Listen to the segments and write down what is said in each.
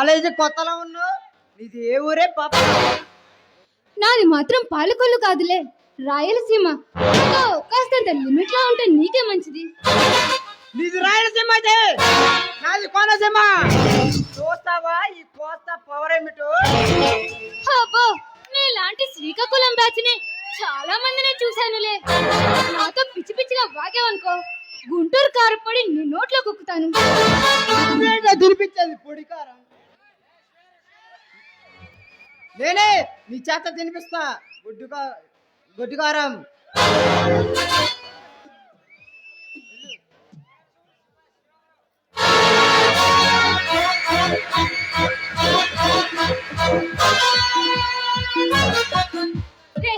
College కొత్తలో ఉన్నావు. ఇది ఏ ఊరే పాప? నాది మాత్రం పాలకొల్లు కాదులే, రాయలసీమ. కాస్తంత లిమిట్ లో ఉంటే నీకే మంచిది. నీది రాయలసీమ అయితే నాది కోనసీమ. చూస్తావా ఈ కోస్తా పవర్ ఏమిటో? అబ్బో, నీలాంటి శ్రీకాకుళం బ్యాచ్ ని చాలా మందిని చూశానులే. నాతో పిచ్చి పిచ్చిగా వాగేవనుకో, గుంటూరు కారపొడి నీ నోట్లో కుక్కుతాను. తినిపించేది పొడి కారం. నేనే నీ చేత తినిపిస్తా గొడ్డు కారం. రే,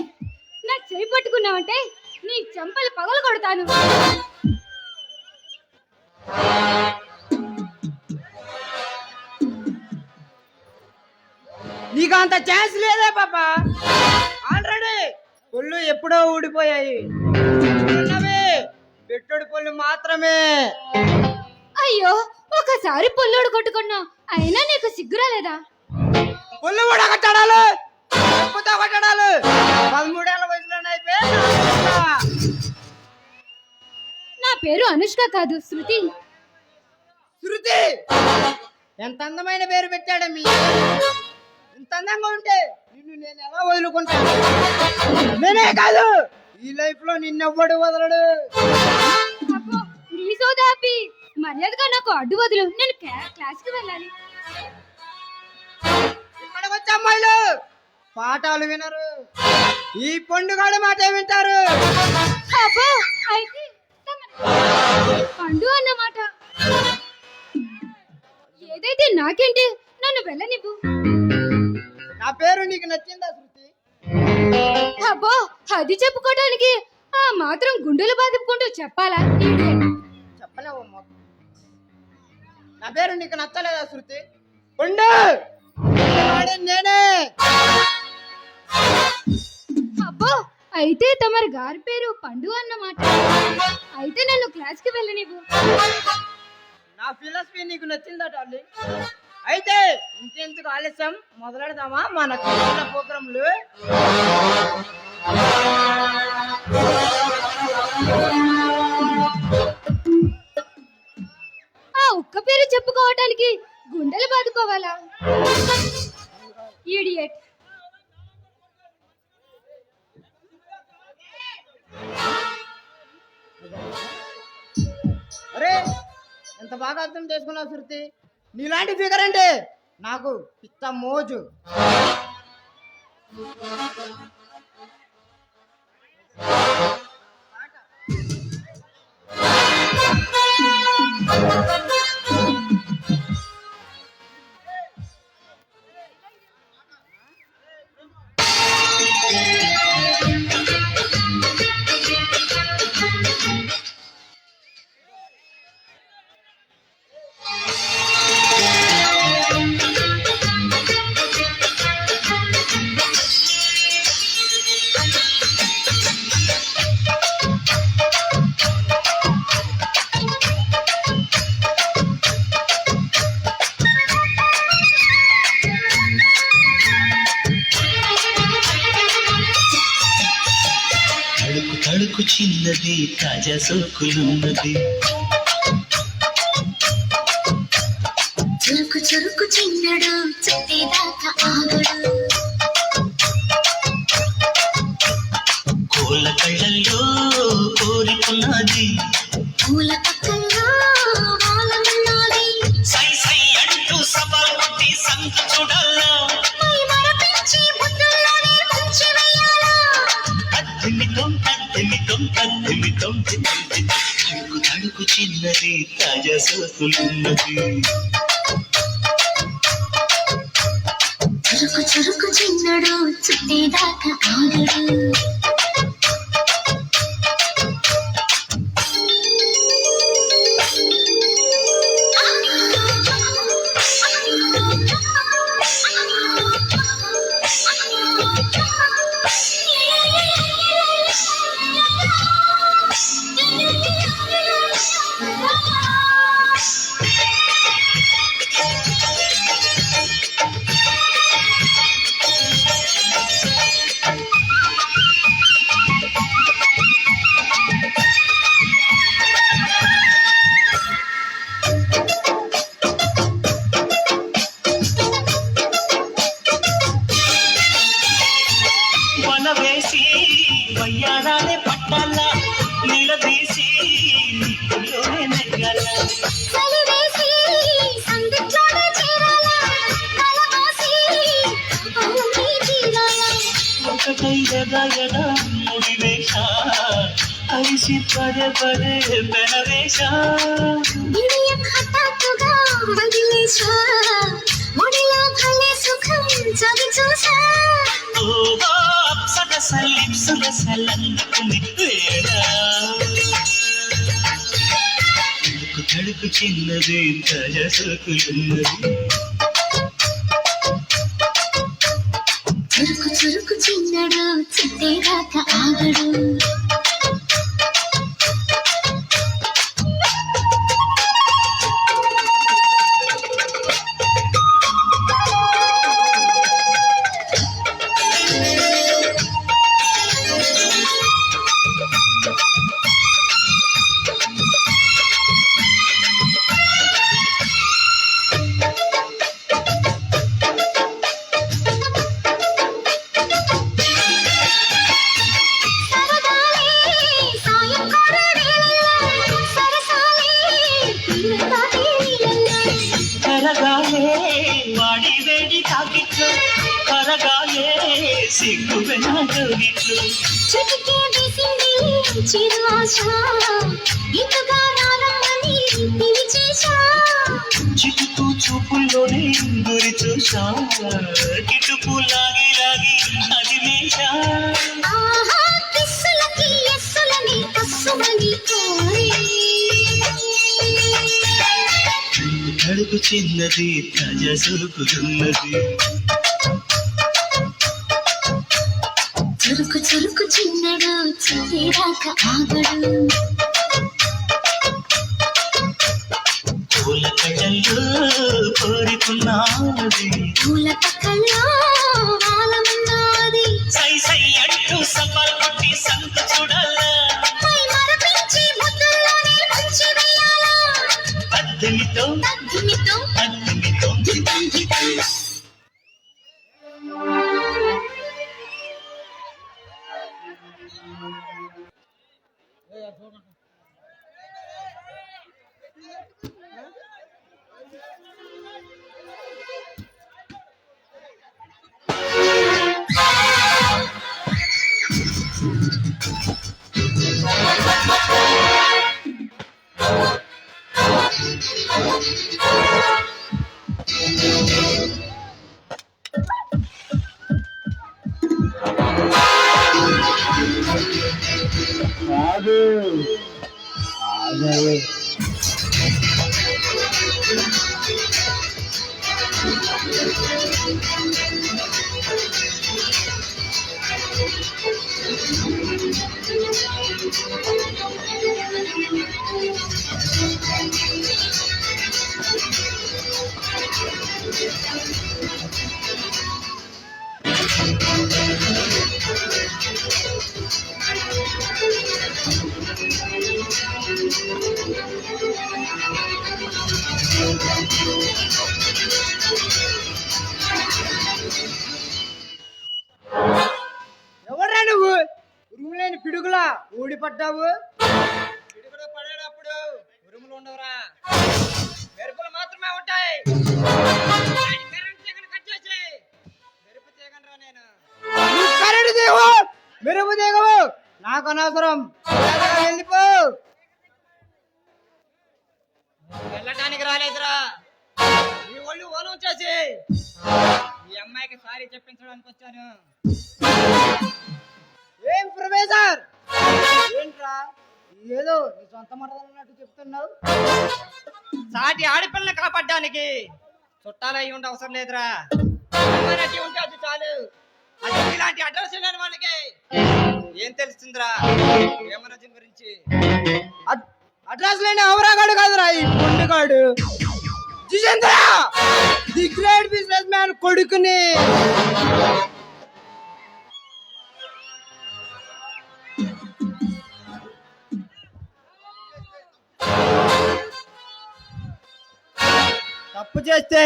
నా చేయి పట్టుకున్నావంటే నీ చెంపలు పగలు కొడతాను. నీకు అంత ఛాన్స్ లేదే పాప. ఆల్రెడీ పళ్ళు ఎప్పుడో ఊడిపోయాయి. పెట్టుడు పళ్ళు మాత్రమే. అయ్యో, ఒకసారి పొల్లోడు కొట్టుకున్నా అయినా నీకు సిగ్గురాలేదా? పళ్ళు కూడా కొట్టడాలు, చెప్పుతో కొట్టడాలు 13 ఏళ్ల వయసులోనే అయిపోయా. నా పేరు అనుష్క కాదు, శృతి. శృతి? ఎంత అందమైన పేరు పెట్టాడు మీ. ఇంత అందంగా ఉంటే నిన్ను నేను ఎలా వదులుకుంటాను? నేనే కాదు, ఈ లైఫ్ లో నిన్నెవ్వడు వదలడు. అబ్బో, నీ సోదాపి మర్యాదగా నాకు అడ్డు వదులు, నేను క్లాస్ కి వెళ్ళాలి. ఇక్కడికి వచ్చే అమ్మాయిలు పాఠాలు వినరు, ఈ పండుగ మాట వింటారు. అబ్బో, అయితే పండు అన్నమాట. ఏదైతే నాకేంటి, నన్ను వెళ్ళనివ్వు. నా పేరు నీకు నచ్చిందా శృతి? అబ్బో, అది చెప్పుకోవడానికి ఆ మాత్రం గుండెలు బాదుకుంటూ చెప్పాలా? చెప్పలేవమ్మా. నా పేరు నీకు నచ్చలేదా శృతి? పండు నేనే. అబ్బో, అయితే తమరి గారి పేరు పండు అన్నమాట. అయితే నన్ను క్లాస్ కి వెళ్ళనివ్వు. నా ఫిలాసఫీ నీకు నచ్చిందా డార్లింగ్? అయితే ఇంకెందుకు ఆలస్యం, మొదలెడదామా మన ప్రోగ్రాంలు? ఆ ఒక్క పేరు చెప్పుకోవటానికి గుండెలు బాదుకోవాలా? ఈడియట్. అరే, ఎంత బాగా అర్థం చేసుకున్నావు శృతి. నీలాంటి ఫిగర్ అంటే నాకు పిచ్చ మోజు. తడుకు చిన్నది, తాజా సోకులున్నది. చురుకు చురుకు చిన్నడు, చుట్టేదాకా ఆగడు. కోళ్ళ కళ్ళల్లో కోరికున్నది, పూల పక్కల్లో వాలనున్నది. సై సై అంటూ సవాల్ కొట్టి సంగ చూడాలా, మై మరపించి బుద్ధుల్లోనే ముంచి వెయ్యాలా. అద్దిమితం తడుకు తడుకు చిన్నది, తాజా సోకులున్నది. చురుకు చురుకు చిన్నడు, చుట్టేదాకా ఆగడు. వయ్యారాలే పట్టాల నిలదీసి నీటిలోనే నెగ్గాల చలివేసి సందిట్లోనే చేరాలా కలమోసి అవునీ తీరాలా ఒకటై ఎదా ఎదా ముడివేష కలిసి పదే పదే పెనవేష విడియం హఠాత్తుగా వదిలేశా ముడిలో భలే సుఖం చవి చూసా ఓహో సలసలందుకుని వేళ తడుకు తడుకు చిన్నది తజసుకులున్నది చురుకు చురుకు చిన్నడు చిట్టేదాకా ఆగడు కరగాలే వాడి వేడి తాకిట్లు కరగాలే సిగ్గు వెనగిట్లు చిటికే వేసింది చిరు ఆశ ఇటుగా రారమ్మని పిలిచేశా చిటుకు చూపుల్లోనే గురి చూసా కిటుకు లాగి లాగి అది మేషా ఆహా కిస్సులకి ఎస్సులని కస్సుమని కోరి కడుపు చిన్నది తజసుకున్నది చురుకు చురుకు చిన్నడు చిట్టేదాకా ఆగడు పూల కడల్లో కోరుకున్నది పూల పక్కల్లో ఆలమున్నది సై సై అంటూ సవాల్ కొట్టి సంత చూడాల పై మరపించి ముద్దుల్లోనే ముంచి వేయాలా అద్దెమితో తగ్గిమితో అద్దెమితో గితం గితం ఎవడ్రా నువ్వు ఉరుము లేని పిడుగులా ఊడిపడ్డావు పిడుగులు పడేటప్పుడు ఉరుములు ఉండవురా మెరుపులు మాత్రమే ఉంటాయి కరెంట్ తీగను కట్ చేసి మెరుపు తీగనరా నేను నువ్వు కరెంట్ తీగవు మెరుపు తీగవు నాకు అనవసరం వెళ్ళిపో వెళ్ళటానికి రాలేదురా ఈ ఒళ్ళు ఓనం చేసి ఈ అమ్మాయికి సారీ చెప్పించడానికి వచ్చాను ఏం ప్రొఫెసర్ ఏంట్రా ఏదో నీ సొంత మరదలు అన్నట్టు చెప్తున్నావు సాటి ఆడపిల్లని కాపాడడానికి చుట్టాలై ఉండే అవసరం లేదురా అమ్మాయి ఉంటే అది చాలు అది ఇలాంటి అడ్రస్ లేని వాళ్ళకి ఏం తెలుస్తుందిరా ఏమరాజన్ గురించి అడ్రస్ లేని అవరాగాడు కాదురా ఈ పొండుగాడు జిజేంద్ర ది గ్రేట్ బిజినెస్ మ్యాన్ కొడుకుని తప్పు చేస్తే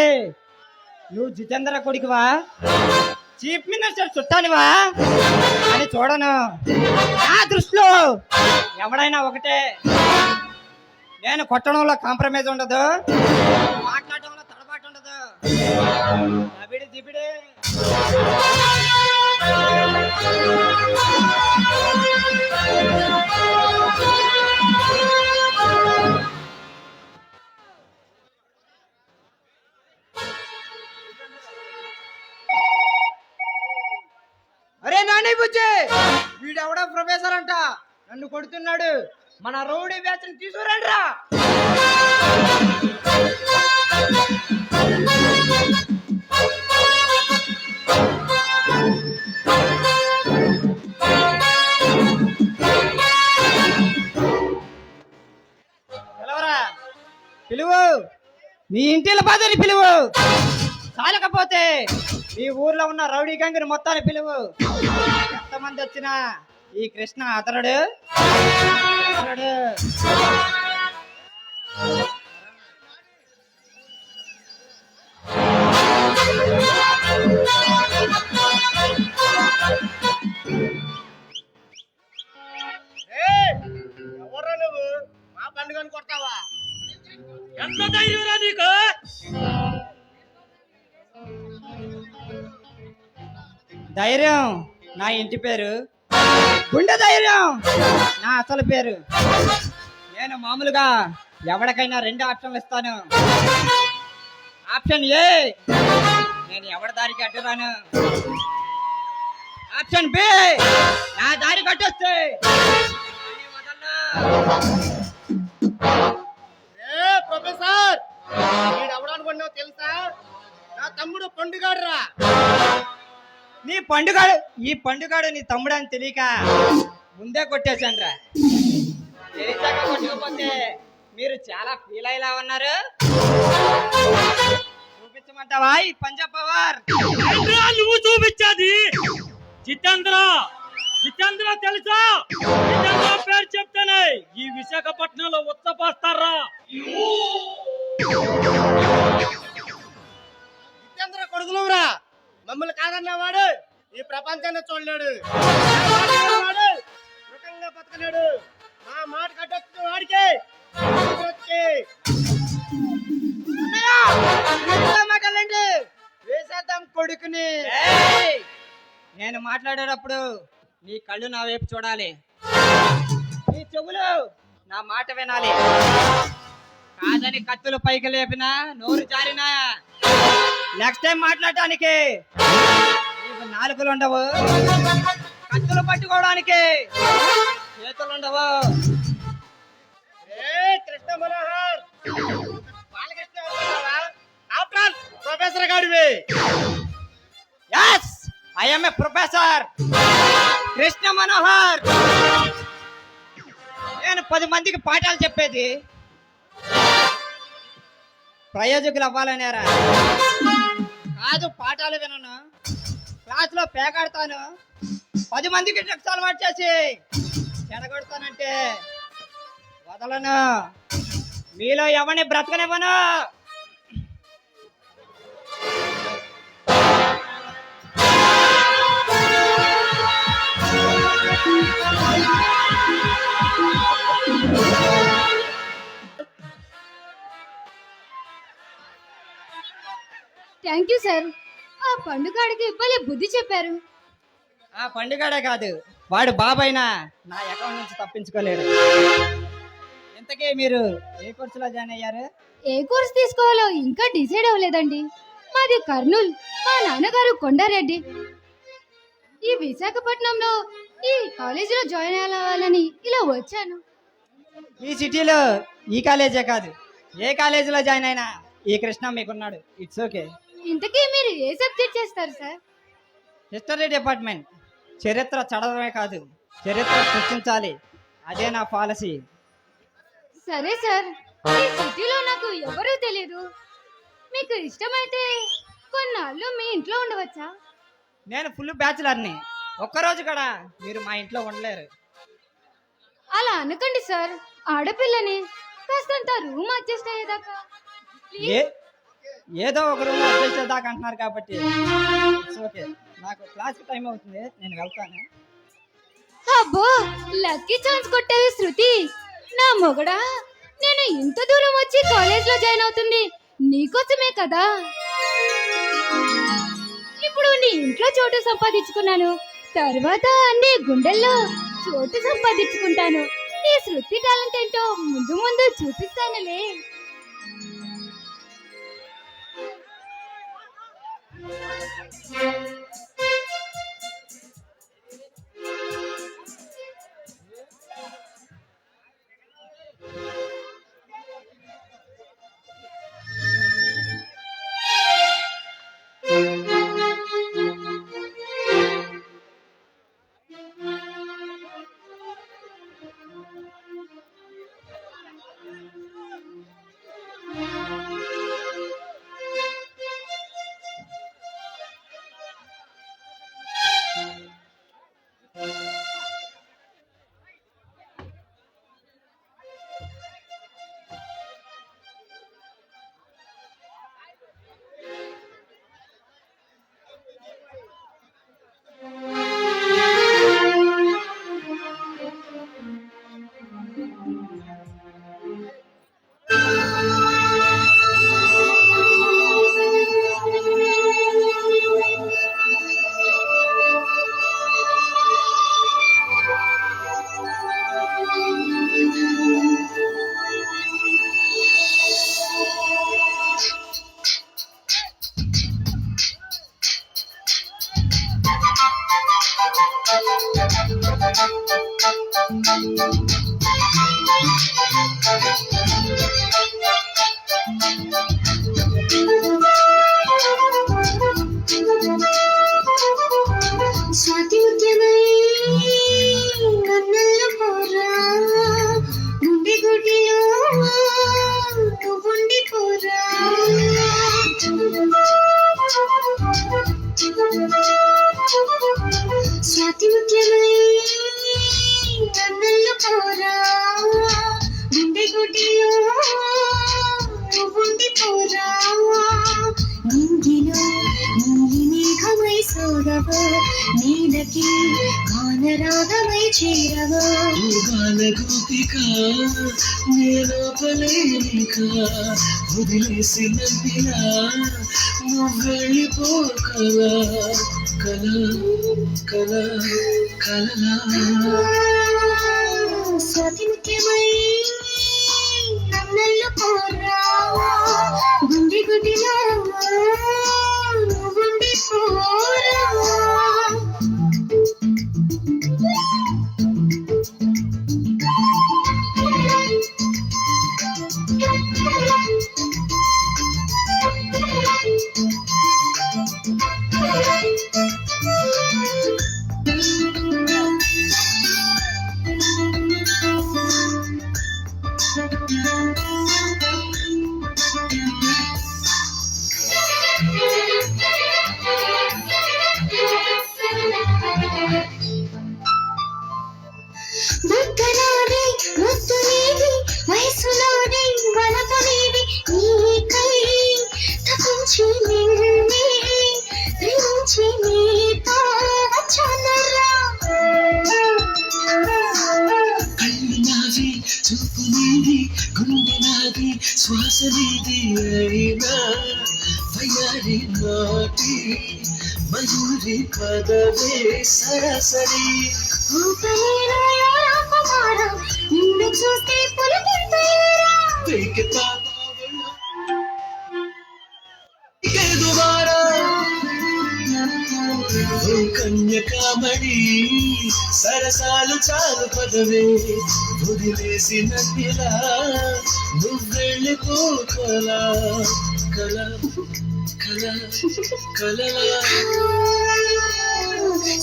నువ్వు జితేంద్ర కొడుకువా చీఫ్ మినిస్టర్ చుట్టానివా అని చూడను. నా దృష్టిలో ఎవడైనా ఒకటే. నేను కొట్టడంలో కాంప్రమైజ్ ఉండదు, మాట్లాడడంలో తడబాటు ఉండదు. అబిడి దిబిడే. అరే నాని బుజ్జి, వీడెవడో ప్రొఫెసర్ అంట, నన్ను కొడుతున్నాడు. మన రౌడీ బ్యాచ్ తీసుకురండి రా. పిలవరా, పిలువు. నీ ఇంటిల బాధని పిలువు. చాలకపోతే ఈ ఊర్లో ఉన్న రౌడీ గంగిని మొత్తాన్ని పిలువు. ఎంతమంది వచ్చినా ఈ కృష్ణ అతరుడు అతరుడు. ఎవరా నువ్వు? మా పండుగను కొడతావా? ఎంత ధైర్యం నీకు? ధైర్యం నా ఇంటి పేరు, గుండె ధైర్యం నా అసలు పేరు. నేను మామూలుగా ఎవరికైనా 2 ఆప్షన్లు ఇస్తాను. ఆప్షన్ ఏ, నేను ఎవరి దారికి అడ్డురాను. ఆప్షన్ బి, నా దారి కట్టొస్తే ప్రొఫెసర్, వీడు ఎవడనుకున్నావు తెలుసా? నా తమ్ముడు పండుగాడురా. నీ పండుగాడు, ఈ పండుగాడు నీ తమ్ముడు అని తెలియక ముందే కొట్టేశాన్రా. తెలిసాక కొట్టకపోతే మీరు చాలా ఫీల్ అయ్యేలా ఉన్నారు. చూపించమంటావా ఈ పంజాబ్ పవర్? నువ్వు చూపించాది జితేంద్ర. జితేంద్ర తెలుసా? జితేంద్ర పేరు చెప్తానే ఈ విశాఖపట్నంలో ఉత్తపోస్తారా. జితేంద్ర కొడుకులురా. మమ్మల్ని కాదన్నవాడు ఈ ప్రపంచాన్ని చూడలేడు, సుఖంగా బతకలేడు. మా మాట కట్టొచ్చు వాడికి. మాట్లాడండి, వేసేద్దాం కొడుకుని. నేను మాట్లాడేటప్పుడు నీ కళ్ళు నా వైపు చూడాలి, నీ చెవులు నా మాట వినాలి. కాదని కత్తులు పైకి లేపినా, నోరు జారినా నెక్స్ట్ టైం మాట్లాడటానికి నీకు నాలుకలు ఉండవు, కత్తులు పట్టుకోవడానికి చేతులు ఉండవు. కృష్ణ మనోహర్, బాలకృష్ణ ప్రొఫెసర్ గాడివి. Yes, I am a professor. Krishna Manohar. నేను 10 మందికి పాఠాలు చెప్పేది ప్రయోజకులు అవ్వాలనేరా కాదు. పాఠాలు వినను, క్లాసులో పేకాడతాను, 10 మందికి డ్రగ్స్ అలవాటు చేసి చెడగొడతానంటే వదలను. మీలో ఎవరిని బ్రతకనివ్వను. Thank you sir. ఆ పండుగాడికి భలే బుద్ధి చెప్పారు. ఆ పండుగడే కాదు, వాడు బాబైనా నా అకౌంట్ నుంచి తప్పించుకోలేడు. ఇంతకీ మీరు ఏ కోర్సులో జాయిన్ అయ్యారు? ఏ కోర్స్ తీసుకోవాలో ఇంకా డిసైడ్ అవ్వలేదండి. మాది కర్నూలు, మా నాన్నగారు కొండారెడ్డి. ఈ విశాఖపట్నంలో ఈ కాలేజీలో జాయిన్ అవ్వాలని ఇలా వచ్చాను. ఈ సిటీలో ఈ కాలేజే కాదు, ఏ కాలేజీలో జాయిన్ అయినా ఈ కృష్ణ మీకున్నాడు. It's okay. ఇంతకీ మీరు ఏ సబ్జెక్ట్ చేస్తారు సార్? History department. చరిత్ర చదవడమే కాదు, చరిత్ర సృష్టించాలి, అదే నా పాలసీ. సరే సార్, ఈ సిటీలో నాకు ఎవరూ తెలియదు. మీకు ఇష్టమైతే కొన్నాళ్ళు మీ ఇంట్లో ఉండవచ్చా? నేను ఫుల్ బ్యాచులర్ని, ఒక్కరోజు కూడా మీరు మా ఇంట్లో ఉండలేరు. అలా అనకండి సార్, ఆడపిల్లని కాస్తంత రూమ్ అడ్జస్ట్ అయ్యేదాకా ఏదో ఒక రూమ్ అడ్జస్ట్ చేద్దాకా అంటున్నారు కాబట్టి ఇట్స్ ఓకే. నాకు క్లాస్ టైం అవుతుంది, నేను వెళ్తాను. అబ్బో లక్కీ ఛాన్స్ కొట్టావు శృతి. నా మొగడా, నేను ఇంత దూరం వచ్చి కాలేజ్ లో జాయిన్ అవుతుంది నీకోసమే కదా. ఇప్పుడు నీ ఇంట్లో చోటు సంపాదించుకున్నాను, తర్వాత నీ గుండెల్లో చోటు సంపాదించుకుంటాను. నీ శృతి టాలెంట్ ఏంటో ముందు ముందు చూపిస్తానులే. స్వాతి ముత్యమై నన్నల్లో పోరా, గుండె గుడిలో నువ్వుండి పోరా. స్వాతి ముత్యమై నన్నల్లో పోరా, గుండె గుడిలో నువ్వుండి పోరా. నింగిలో నీలి మేఘమై సోదవో, నీలకి గానరాగమై చేరవో. గానగోపిక నేలోపలేనిక వదిలేసినందిలా నువ్వెళ్ళిపోకలా. కల కల కలలా స్వాతి ముత్యమై నన్నల్లో పోరా, గుండె గుడిలో నువ్వుండి పోరా. బుగ్గరాని ముద్దు నీది, వయసులోని వలపు నీది, నీకై తపించి నిన్నే ప్రేమించి నీతో వచ్చానురా. కళ్ళు నావి చూపు నీది, గుండె నాది శ్వాస నీది అయినా వయ్యారి నాటి మయూరి పదవే సరాసరి. ఊపలేను ఎవరో కుమారా, నిన్ను చూస్తే పులకింతయ్యారా. దేకే పాపా దుబారా ఓ కన్యకామణి, సరసాలు చాలు పదవే వదిలేసినందిలా నువ్వెళ్ళిపోకలా. కల కల కలలా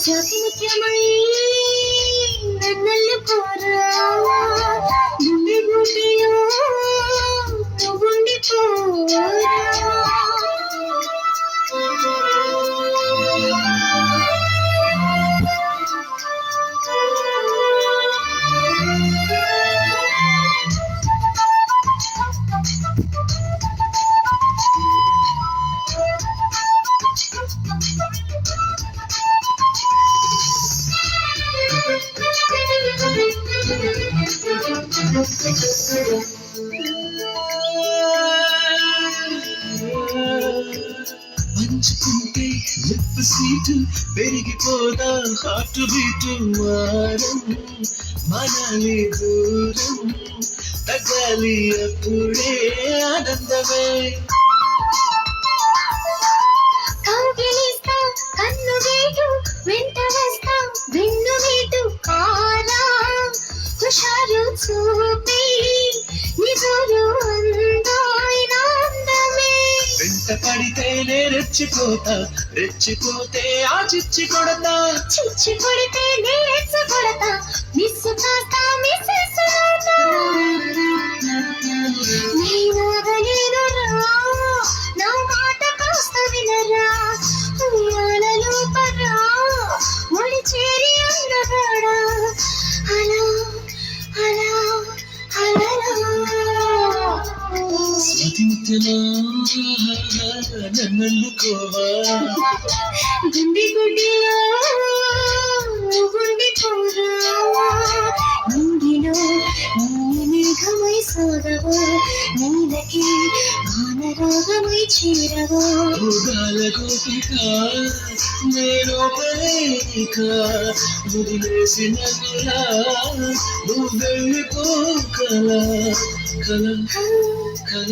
స్వాతి ముత్యమై నన్నల్లో పోరా, గుండె గుడిలో నువ్వుండి పోరా. పంచుకుంటే లిప్ సీటు పెరిగిపోదా హార్ట్ బీట్ మారం మనలే దూరం తగ్గాలి అప్పుడే ఆనందమే కౌగిలిస్తా కన్ను వేటు వెంట వస్తా వెన్ను వేటు కాలా హుషారు చూపి నిజరు అందాయిన అందమే వెంట పడితేనే రెచ్చిపోతా రెచ్చిపోతే ఆ చిచ్చి కొడతా చిచ్చి కొడితే నేర్చ కొడతా మిస్సు కాస్తా మిస్సెస్ నేనాగలేనురా నా మాట కాస్త వినరా ఉయ్యాలలో పరా ఒడి చేరి అందగాడా అలా అలా అలలా స్మృతిలో నన్నుకోవా గుండె గుండెలో గుండె నింగిలో నీ మేఘమై సాగవో నీలకి గానరాగమై చేరవో భూగాల గోపిక నేను పలేక వదిలేసి నన్నులా నువ్వు వెళ్ళిపో కల కల కల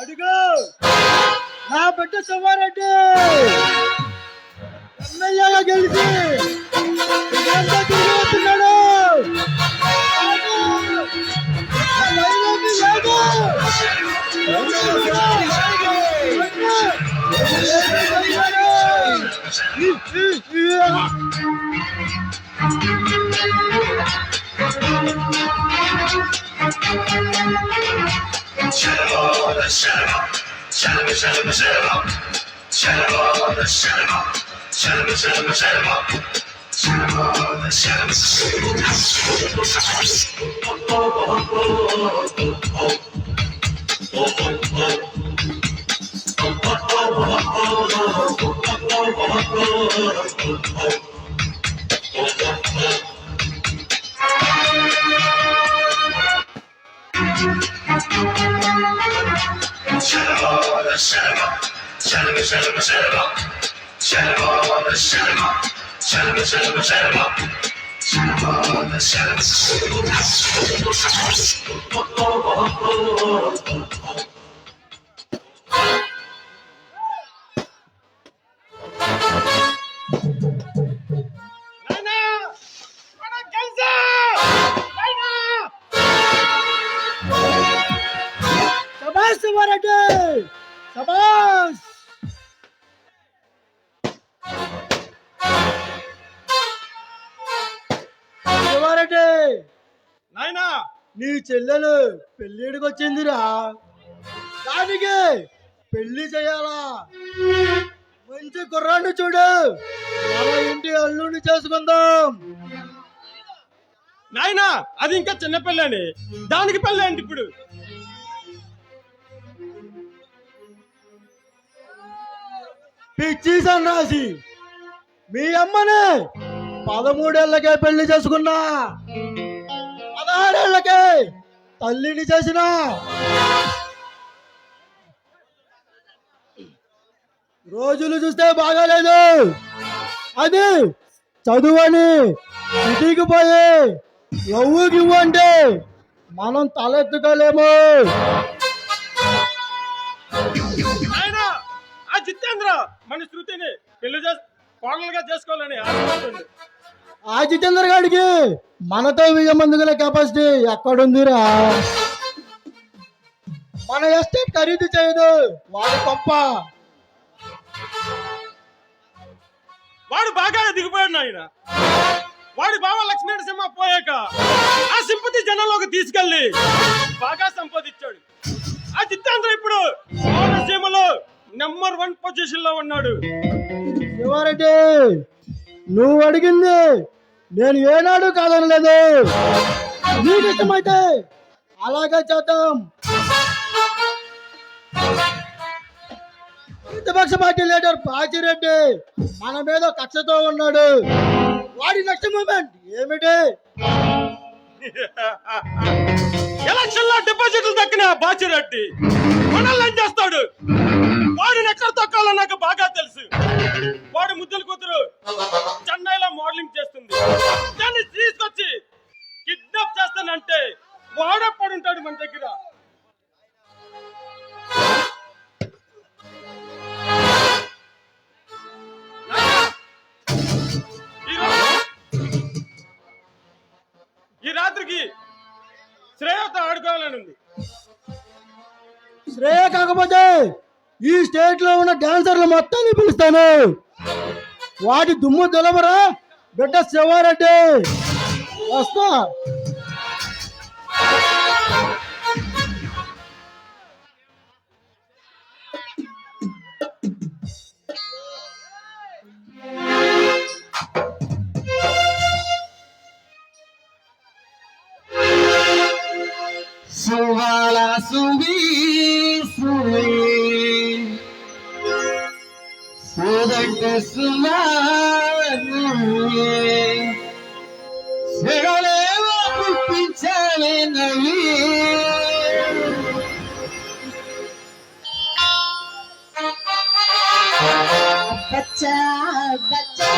అడుగు నా బిడ్డ సుబ్బారెడ్డి ఎమ్మెల్యేగా గెలిచి ఇదంతా తిరిగి వస్తున్నాడు. శభాష్ సుబ్బారెడ్డి శభాష్. సుబ్బారెడ్డి నాయనా నీ చెల్లెలు పెళ్ళిడికి వచ్చిందిరా, దానికి పెళ్లి చేయాలా? మంచి కుర్రాన్ని చూడు, మన ఇంటి అల్లుడిని చేసుకుందాం. నాయనా అది ఇంకా చిన్నపిల్ల అని దానికి పెళ్ళి ఏంటి ఇప్పుడు? పిచ్చి సన్నాసి, మీ అమ్మని 13 ఏళ్లకే పెళ్లి చేసుకున్నా, 16 ఏళ్లకే తల్లిని చేసిన. రోజులు చూస్తే బాగాలేదు, అది చదువని సిటీకి పోయి ఎవ్వుకి అంటే మనం తలెత్తుకోలేము. నాయనా ఆ జితేంద్ర మన శృతిని పెళ్లి కోడలుగా చేసుకోవాలని ఆశపడుతుంది. ఆ జితేంద్ర గారికి మనతో 1000 మందిగల కెపాసిటీ ఎక్కడుందిరా? మన ఎస్టేట్ ఖరీదు చేయదు వాడు గొప్ప. వాడు బాగా దిగిపోయాడు నాయన. వాడి బావ లక్ష్మీనరసింహ పోయాక ఆ సింపతి జనంలోకి తీసుకెళ్లి బాగా సంపాదించాడు. ఆ జితేంద్ర ఇప్పుడు కోనసీమలో #1 పొజిషన్ లో ఉన్నాడు. శివారెడ్డి, నువ్వు అడిగింది నేను ఏనాడు కాదనలేదు. నీకు ఇష్టమైతే అలాగే చేద్దాం. ప్రతిపక్ష పార్టీ లీడర్ బాచిరెడ్డి మన మీద కక్షతో ఉన్నాడు. వాడి నెక్స్ట్ మూమెంట్ ఏమిటి? ఎలక్షన్ లో డిపాజిట్లు దక్కిన బాచిరెడ్డి మనల్ని ఏం చేస్తాడు? వాడిని ఎక్కడ తొక్కాలో నాకు బాగా తెలుసు. వాడి ముద్దుల కూతురు చెన్నైలో మోడలింగ్ చేస్తుంది. దాన్ని తీసుకొచ్చి కిడ్నాప్ చేస్తానంటే వాడెప్పుడుంటాడు మన దగ్గర? ఈ రాత్రికి శ్రేయతో ఆడుకోవాలని ఉంది. శ్రేయ కాకపోతే ఈ స్టేట్ లో ఉన్న డాన్సర్లు మొత్తాన్ని పిలుస్తాను. వాటి దుమ్ము దులవరా బిడ్డ శివారెడ్డి. వస్తా. సువాల సువి సువి సుదంట సుమాలేవో పుట్టించాలే నవి बच्चा बच्चा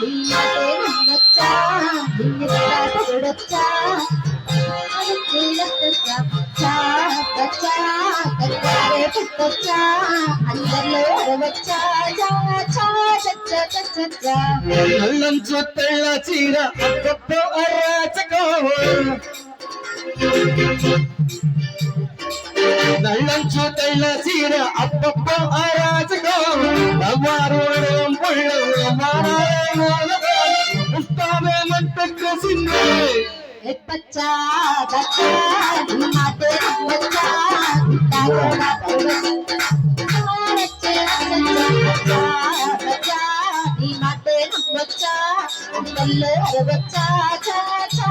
दिया तेरा बच्चा दिया तेरा बच्चा बच्चा बच्चा कच्चे बच्चा अंदर लो बच्चा चा चा चा चा चा నల్లంచు తెల్ల చీర అప్పప్పో అరాచకో నల్లంచు తెల్ల చీర అప్పప్పో అరాచకో నవ్వారు పుళ్ళు ముస్తామే మంటకు సిన్నే बच्चा बच्चा माते बच्चा तारा बच्चा बच्चा बच्चा माते बच्चा बच्चा बच्चा